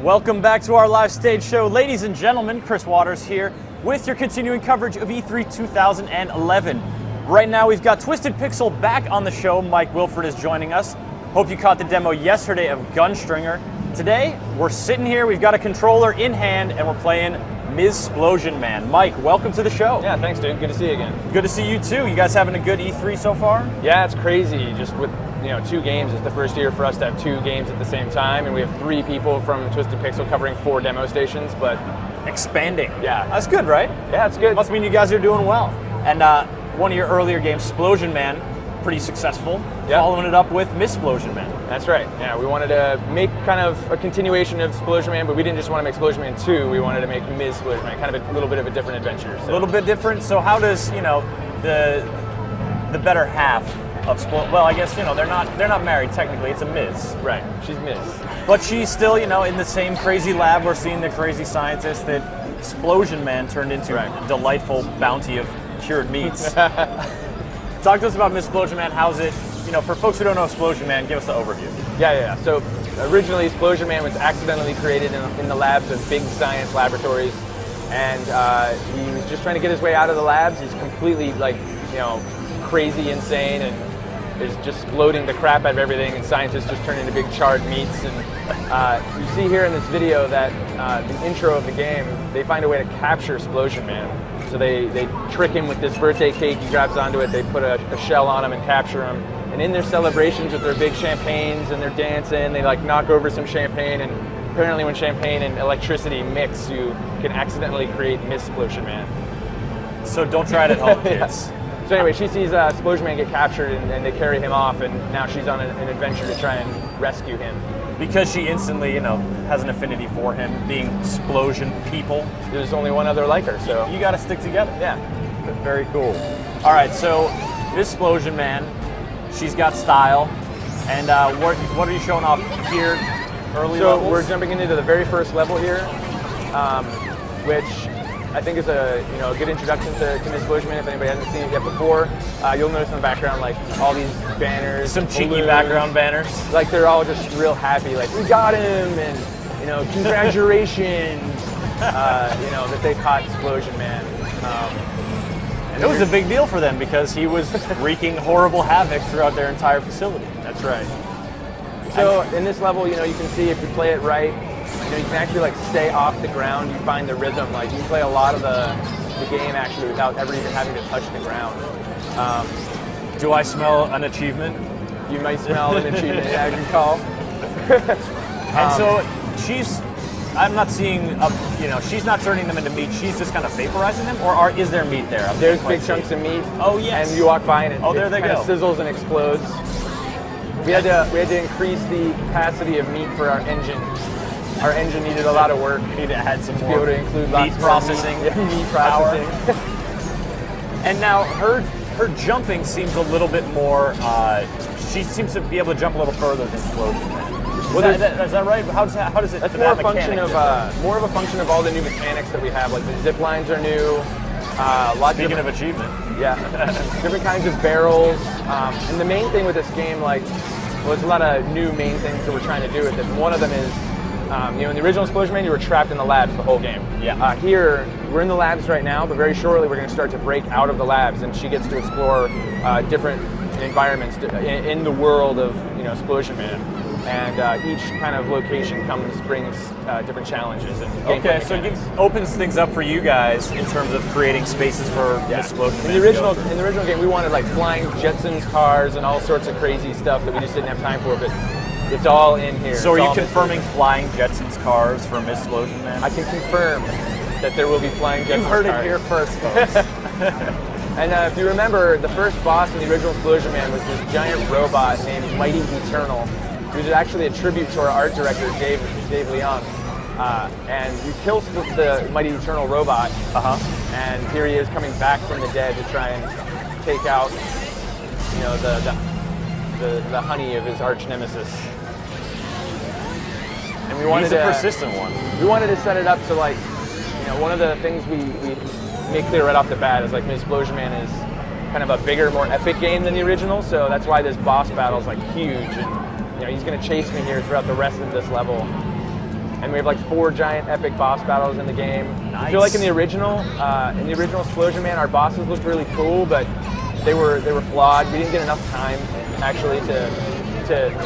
Welcome back to our live stage show. Ladies and gentlemen, Chris Waters here with your continuing coverage of E3 2011. Right now we've got Twisted Pixel back on the show. Mike Wilford is joining us. Hope you caught the demo yesterday of Gunstringer. Today, we're sitting here, we've got a controller in hand, and we're playing Ms. Splosion Man. Mike, welcome to the show. Yeah, thanks, dude. Good to see you again. Good to see you too. You guys having a good E3 so far? Yeah, it's crazy. Just with 2 games, it's the first year for us to have 2 games at the same time, and we have 3 people from Twisted Pixel covering 4 demo stations, but expanding. Yeah. That's good, right? Yeah, it's good. Must mean you guys are doing well. And one of your earlier games, Splosion Man, pretty successful. Yeah. Following it up with Ms. Splosion Man. That's right. Yeah, we wanted to make kind of a continuation of Splosion Man, but we didn't just want to make Splosion Man 2, we wanted to make Ms. Splosion Man, kind of a little bit of a different adventure. So. A little bit different. So how does, the better half of well, I guess, they're not married technically, it's a Ms. Right, she's Ms. But she's still, in the same crazy lab. We're seeing the crazy scientist that Splosion Man turned into a delightful bounty of cured meats. Talk to us about Ms. Splosion Man. How's it, for folks who don't know Splosion Man, give us the overview. Yeah. So originally Splosion Man was accidentally created in the labs of big science laboratories, and he was just trying to get his way out of the labs. He's completely crazy, insane, and is just exploding the crap out of everything, and scientists just turn into big charred meats. And you see here in this video that the intro of the game, they find a way to capture Splosion Man. So they trick him with this birthday cake, he grabs onto it, they put a shell on him and capture him. And in their celebrations with their big champagnes and they're dancing, they knock over some champagne, and apparently when champagne and electricity mix, you can accidentally create Ms. Splosion Man. So don't try it at home, kids. So anyway, she sees Splosion Man get captured, and they carry him off, and now she's on an adventure to try and rescue him. Because she instantly, has an affinity for him, being Splosion people. There's only one other like her, so. You gotta stick together. Yeah. Very cool. All right, so this Splosion Man, she's got style, and what are you showing off here? Early levels? So we're jumping into the very first level here, which I think is a good introduction to Ms. Splosion Man if anybody hasn't seen it yet before. You'll notice in the background all these banners. Some cheeky background banners. They're all just real happy, we got him, and congratulations, that they caught Splosion Man. And it was a big deal for them because he was wreaking horrible havoc throughout their entire facility. That's right. So in this level, you can see if you play it right, you can actually stay off the ground. You find the rhythm. You can play a lot of the game actually without ever even having to touch the ground. Do I smell an achievement? You might smell an achievement. Yeah, good call. And so I'm not seeing, she's not turning them into meat. She's just kind of vaporizing them, or is there meat there? There's big chunks of meat. Oh yes. And you walk by and there they kind go. of sizzles and explodes. We had to increase the capacity of meat for our engine. Our engine needed a lot of work. We need to add some to more be able to include meat processing. Meat processing. And now her jumping seems a little bit more. She seems to be able to jump a little further than Splosion Man. Is that right? How does it? That's more of a function of all the new mechanics that we have. The zip lines are new. Speaking of achievement. Yeah, different kinds of barrels. And the main thing with this game, there's a lot of new main things that we're trying to do with it. And one of them is, in the original Splosion Man, you were trapped in the labs the whole game. Yeah. Here, we're in the labs right now, but very shortly we're going to start to break out of the labs, and she gets to explore different environments in the world of Splosion Man. And each kind of location brings different challenges and gameplay so mechanics. it opens things up for you guys in terms of creating spaces for Ms. Splosion Man. In the original game, we wanted flying Jetsons cars and all sorts of crazy stuff that we just didn't have time for, but it's all in here. So are you confirming flying Jetsons cars for Ms. Splosion Man? I can confirm that there will be flying Jetsons You cars. heard it here first, folks. And if you remember, the first boss in the original Splosion Man was this giant robot named Mighty Eternal, which is actually a tribute to our art director, Dave Leong. And you kill the Mighty Eternal robot, and here he is coming back from the dead to try and take out, the honey of his arch nemesis. And we wanted He's a persistent one. We wanted to set it up so one of the things we make clear right off the bat is Ms. Splosion Man is kind of a bigger, more epic game than the original, so that's why this boss battle is huge, and he's going to chase me here throughout the rest of this level. and we have like 4 giant epic boss battles in the game. Nice. I feel like in the original Splosion Man, our bosses looked really cool, but they were flawed. We didn't get enough time actually to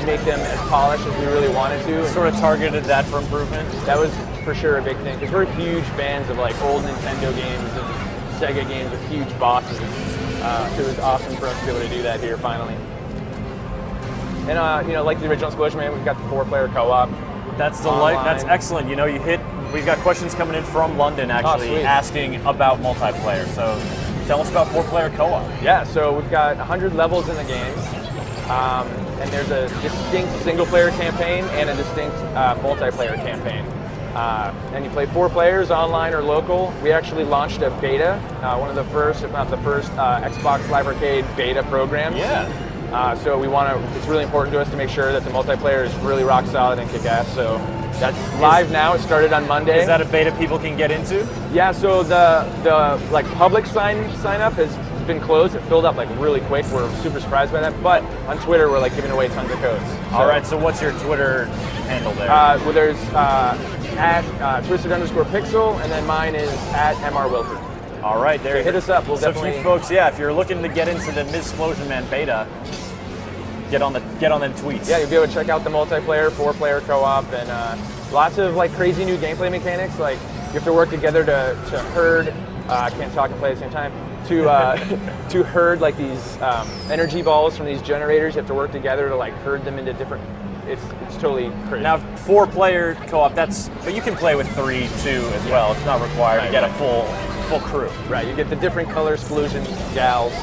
make them as polished as we really wanted to. Sort of targeted that for improvement. That was for sure a big thing, because we're huge fans of like old Nintendo games and Sega games with huge bosses. So it was awesome for us to be able to do that here finally. And like the original Splosion Man, we've got the 4-player co-op. That's Online. excellent. We've got questions coming in from London actually sweet. asking about multiplayer. So tell us about 4-player co-op. Yeah, so we've got 100 levels in the game, and there's a distinct single-player campaign and a distinct multiplayer campaign. And you play 4 players, online or local. We actually launched a beta, one of the first, if not the first, Xbox Live Arcade beta program. Yeah. So it's really important to us to make sure that the multiplayer is really rock solid and kick-ass. So that's live now. It started on Monday. Is that a beta people can get into? Yeah. So the like public sign up has been closed. It filled up like really quick. We're super surprised by that. But on Twitter, we're like giving away tons of codes. All right. So what's your Twitter handle there? Well, there's at twisted_pixel, and then mine is at MrWilford. All right, there. Hit us up. We'll so definitely. if you folks, if you're looking to get into the Ms. Splosion Man beta, get on them tweets. Yeah, you'll be able to check out the multiplayer, 4-player co-op, and lots of like crazy new gameplay mechanics. Like you have to work together to herd. I can't talk and play at the same time. To herd like these energy balls from these generators. You have to work together to like herd them into different. It's totally crazy. Now 4-player co-op. But you can play with 3 too as well. It's not required to get a full crew. Right. You get the different color Splosion gals.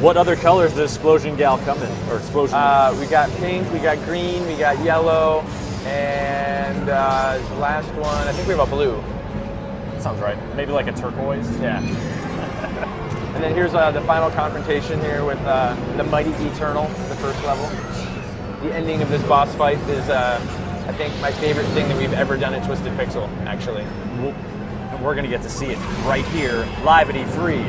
What other colors does Splosion Gal come in? Or Splosion? We got pink, we got green, we got yellow, and the last one, I think we have a blue. That sounds right. Maybe like a turquoise? Yeah. And then here's the final confrontation here with the Mighty Eternal, the first level. The ending of this boss fight is, I think, my favorite thing that we've ever done in Twisted Pixel, actually. And we're going to get to see it right here, live at E3.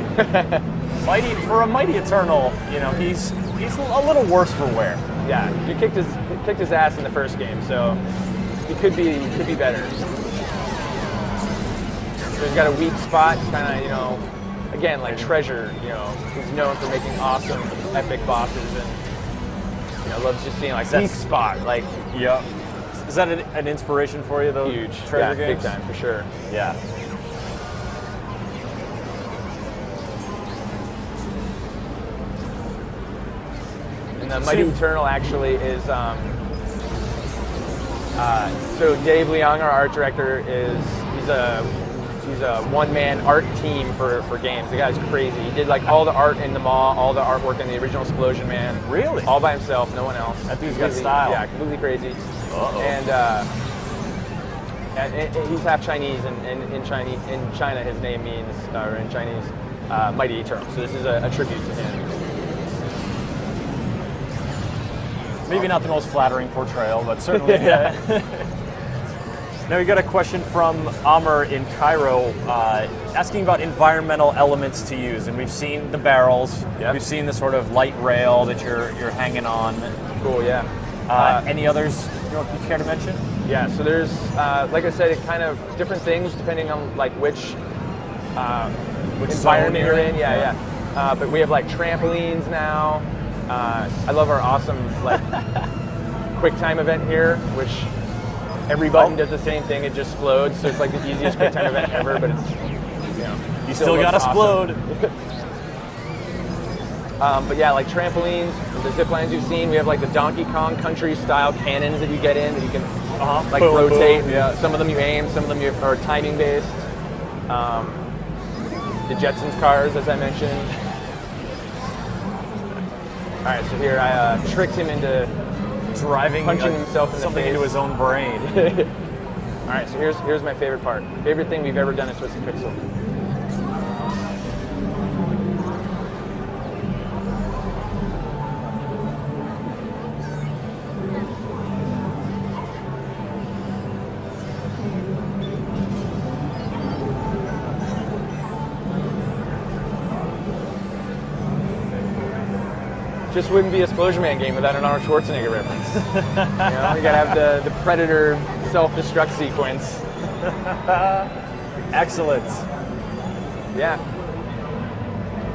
For a Mighty Eternal, he's a little worse for wear. Yeah, he kicked his ass in the first game, so he could be better. So he's got a weak spot, kind of, again, like Treasure, he's known for making awesome, epic bosses, and loves just seeing like weak spot, like. Yeah. Is that an inspiration for you, though? Huge. Treasure games? Big time, for sure. Yeah. And the Mighty Eternal actually is, so Dave Leong, our art director, he's a one-man art team for games. The guy's crazy. He did like all the art in the Maw, all the artwork in the original Splosion Man. Really? All by himself, no one else. That dude's got style. Yeah, completely crazy. Uh-oh. And he's half Chinese, and in China his name means, or in Chinese, Mighty Eternal. So this is a tribute to him. Maybe not the most flattering portrayal, but certainly. Now we got a question from Amr in Cairo asking about environmental elements to use, and we've seen the barrels, we've seen the sort of light rail that you're hanging on. Cool, yeah. Any others you care to mention? Yeah, so there's, like I said, it kind of different things depending on like which environment you're in. Yeah. But we have like trampolines now. I love our awesome like quick time event here, which every button does the same thing. It just explodes, so it's like the easiest quick time event ever. But it's you still got to explode. But yeah, like trampolines, the zip lines you've seen. We have like the Donkey Kong Country style cannons that you get in that you can like boom, rotate. Boom. Yeah, some of them you aim, some of them are timing based. The Jetsons cars, as I mentioned. All right, so here I tricked him into punching himself in the something face. into his own brain. All right, so here's my favorite part. Favorite thing we've ever done at Twisted Pixel. this wouldn't be a Splosion Man game without an Arnold Schwarzenegger reference. You gotta have the Predator self-destruct sequence. Excellent. Yeah.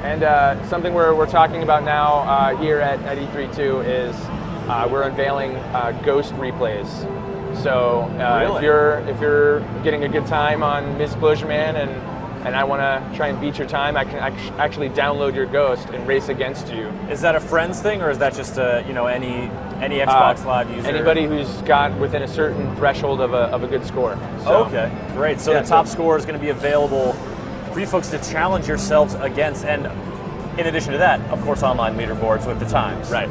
And something we're talking about now here at E3 too is we're unveiling ghost replays. So Really? if you're getting a good time on Ms. Splosion Man and I want to try and beat your time, I can actually download your ghost and race against you. Is that a friends thing, or is that just any Xbox Live user? Anybody who's got within a certain threshold of a good score. So, Okay, great. So Yeah, the top score is going to be available for you folks to challenge yourselves against, and in addition to that, of course, online leaderboards with the times. Right.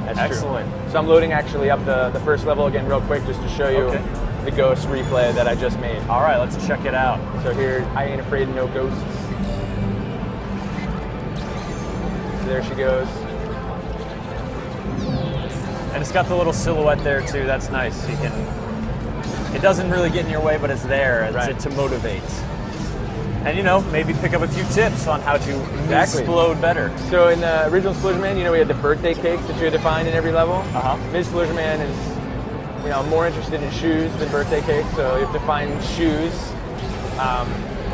That's Excellent. true. So I'm loading actually up the first level again real quick just to show you Okay. the ghost replay that I just made. All right, let's check it out. So here, I ain't afraid of no ghosts. So there she goes. And it's got the little silhouette there too. That's nice. You can. It doesn't really get in your way, but it's there Right. to motivate. And maybe pick up a few tips on how to Exactly. explode better. So in the original Splosion Man, we had the birthday cakes that you had to find in every level. Uh-huh. Ms. Splosion Man is, more interested in shoes than birthday cakes, so you have to find shoes.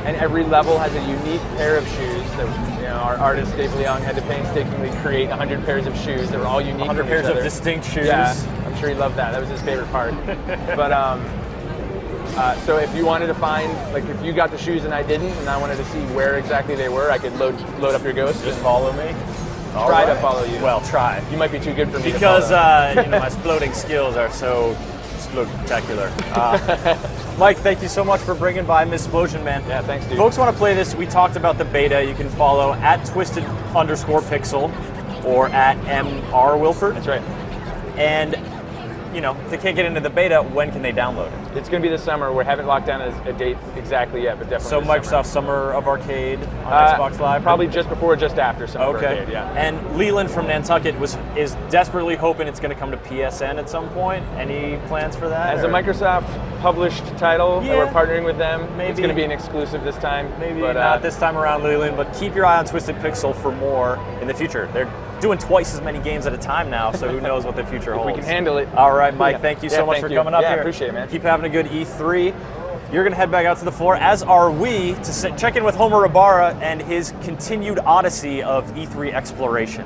And every level has a unique pair of shoes that our artist Dave Leong had to painstakingly create 100 pairs of shoes that were all unique. 100 from pairs each of other. distinct shoes. Yeah, I'm sure he loved that. That was his favorite part. But so if you wanted to find, if you got the shoes and I didn't, and I wanted to see where exactly they were, I could load up your ghost. Just and follow me. All try to right. follow you. Well, try. You might be too good for me Because to follow. my exploding skills are so spectacular. Mike, thank you so much for bringing by Ms. Splosion Man. Yeah, thanks, dude. Folks want to play this. We talked about the beta. You can follow at @twisted_pixel or at @mrwilford. That's right. And if they can't get into the beta, when can they download it? It's going to be this summer. We haven't locked down a date exactly yet, but definitely So this Microsoft Summer of Arcade on Xbox Live? Probably just before or just after Summer of Okay. Arcade, yeah. And Leland from Nantucket is desperately hoping it's going to come to PSN at some point. Any plans for that? As a or- Microsoft published title, and Yeah. we're partnering with them. Maybe. It's going to be an exclusive this time. Maybe but, not this time around, Leland, but keep your eye on Twisted Pixel for more in the future. They're doing twice as many games at a time now, so who knows what the future holds. We can handle it. All right, Mike, Yeah. thank you Yeah, so much thank for you. coming up Yeah, here. appreciate it, man. Keep having a good E3. You're going to head back out to the floor, as are we, to check in with Homer Ibarra and his continued odyssey of E3 exploration.